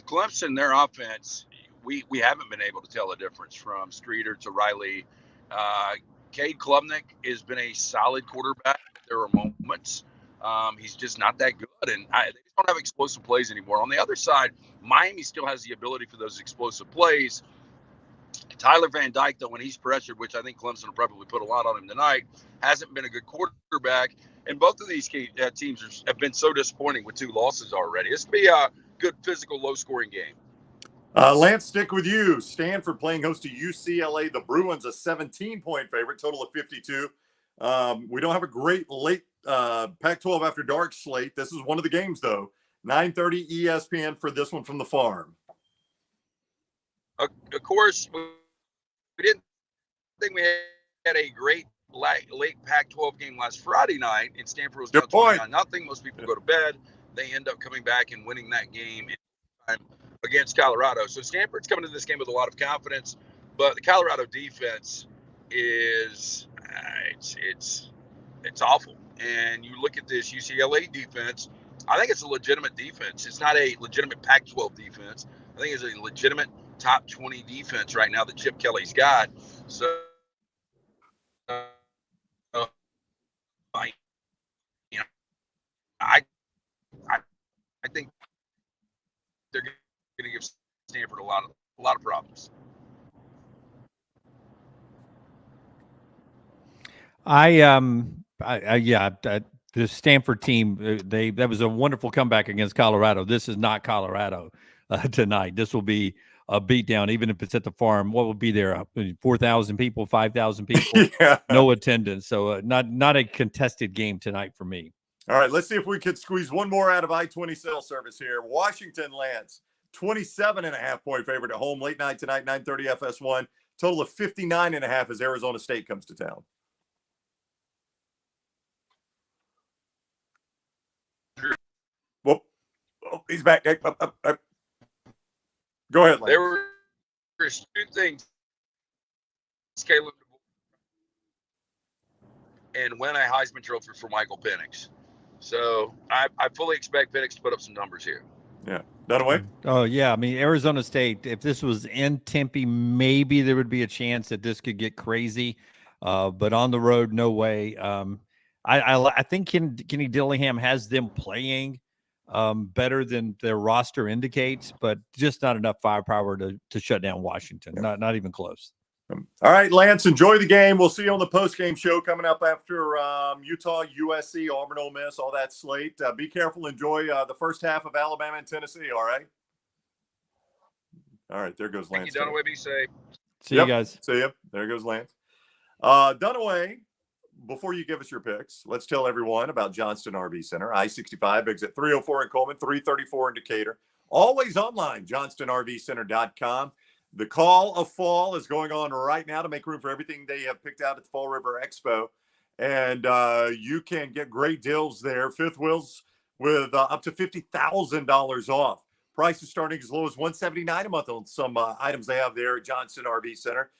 Clemson, their offense, we haven't been able to tell the difference from Streeter to Riley. Cade Klubnik has been a solid quarterback. There are moments. He's just not that good, and they just don't have explosive plays anymore. On the other side, Miami still has the ability for those explosive plays. Tyler Van Dyke, though, when he's pressured, which I think Clemson will probably put a lot on him tonight, hasn't been a good quarterback. And both of these teams have been so disappointing with 2 losses already. This will be a good physical, low-scoring game. Lance, stick with you. Stanford playing host to UCLA. The Bruins a 17-point favorite, total of 52. We don't have a great late Pac-12 after dark slate. This is one of the games, though. 9:30 ESPN for this one from the farm. Of course, we didn't think we had a great late Pac-12 game last Friday night, and Stanford was down 29-0. Most people go to bed. They end up coming back and winning that game against Colorado. So Stanford's coming to this game with a lot of confidence, but the Colorado defense is it's awful. And you look at this UCLA defense, I think it's a legitimate defense. It's not a legitimate Pac-12 defense. I think it's a legitimate top 20 defense right now that Chip Kelly's got. So I think they're going to give Stanford a lot of problems. The Stanford team, that was a wonderful comeback against Colorado. This is not Colorado tonight. This will be a beatdown, even if it's at the farm. What will be there? 4,000 people, 5,000 people, yeah. No attendance. So not a contested game tonight for me. All right, let's see if we could squeeze one more out of I-20 cell service here. Washington, Lance, 27.5-point favorite at home late night tonight, 9:30 FS1. Total of 59.5 as Arizona State comes to town. Whoop. Oh, he's back. Up. Go ahead, Lance. There were 2 things. Caleb and win a Heisman Trophy for Michael Penix. So I fully expect Penix to put up some numbers here. Yeah. Dunaway? Oh, yeah. I mean, Arizona State, if this was in Tempe, maybe there would be a chance that this could get crazy. But on the road, no way. I think Kenny Dillingham has them playing better than their roster indicates, but just not enough firepower to shut down Washington. Yeah. Not even close. All right, Lance, enjoy the game. We'll see you on the post-game show coming up after Utah, USC, Auburn, Ole Miss, all that slate. Be careful. Enjoy the first half of Alabama and Tennessee, all right? All right, there goes Lance. Thank you, Dunaway. Be safe. See you guys. See you. There goes Lance. Dunaway, before you give us your picks, let's tell everyone about Johnston RV Center. I-65, exit 304 in Coleman, 334 in Decatur. Always online, johnstonrvcenter.com. The Call of Fall is going on right now to make room for everything they have picked out at the Fall River Expo. And you can get great deals there. Fifth wheels with up to $50,000 off. Prices starting as low as $179 a month on some items they have there at Johnston RV Center.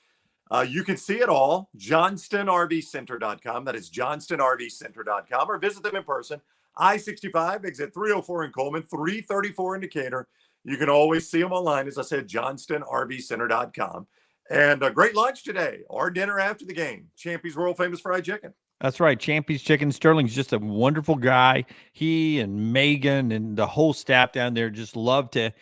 You can see it all, johnstonrvcenter.com. That is johnstonrvcenter.com, or visit them in person. I-65, exit 304 in Coleman, 334 in Decatur. You can always see them online, as I said, johnstonrvcenter.com. And a great lunch today, or dinner after the game. Champy's World Famous Fried Chicken. That's right. Champy's Chicken. Sterling's just a wonderful guy. He and Megan and the whole staff down there just love to,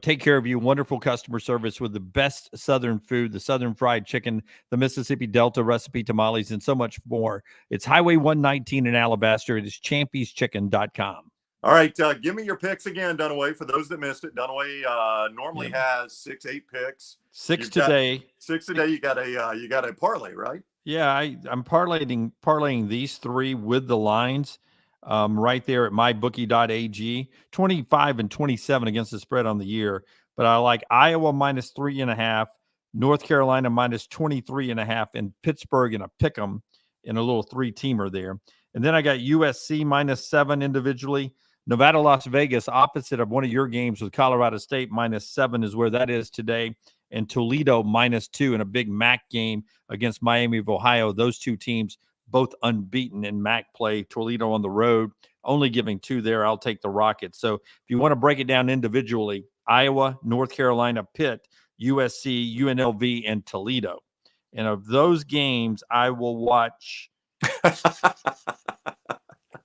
take care of you. Wonderful customer service with the best Southern food, the Southern fried chicken, the Mississippi Delta recipe tamales, and so much more. It's Highway 119 in Alabaster. It is champyschicken.com. All right, give me your picks again, Dunaway. For those that missed it, Dunaway normally has 6-8 picks. Six today. You got a parlay, right? Yeah, I'm parlaying these three with the lines right there at mybookie.ag. 25 and 27 against the spread on the year. But I like Iowa minus 3.5, North Carolina minus 23.5, and Pittsburgh in a pick'em in a little 3-teamer there. And then I got USC minus 7 individually. Nevada, Las Vegas, opposite of one of your games with Colorado State, minus 7 is where that is today. And Toledo minus 2 in a big MAC game against Miami of Ohio. Those two teams both unbeaten in MAC play. Toledo on the road, only giving 2 there. I'll take the Rockets. So if you want to break it down individually, Iowa, North Carolina, Pitt, USC, UNLV, and Toledo. And of those games, I will watch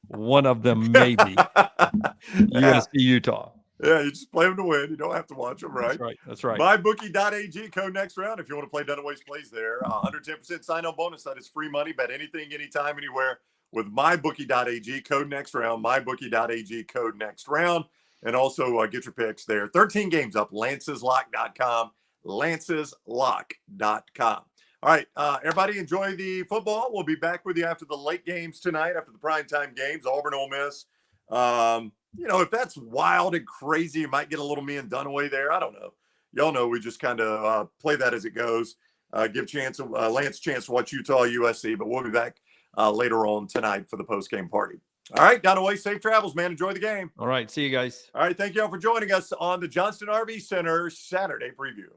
one of them, maybe. USC, Utah. Yeah, you just play them to win. You don't have to watch them, right? That's right. MyBookie.ag, code next round if you want to play Dunaway's plays there. 110% sign-on bonus. That is free money. Bet anything, anytime, anywhere with MyBookie.ag, code next round. MyBookie.ag, code next round. And also get your picks there. 13 games up, lanceslock.com, lanceslock.com. All right, everybody enjoy the football. We'll be back with you after the late games tonight, after the primetime games, Auburn, Ole Miss. If that's wild and crazy, you might get a little me and Dunaway there. I don't know. Y'all know we just kind of play that as it goes. Give Lance a chance to watch Utah, USC, but we'll be back later on tonight for the post-game party. All right, Dunaway, safe travels, man. Enjoy the game. All right, see you guys. All right, thank you all for joining us on the Johnston RV Center Saturday preview.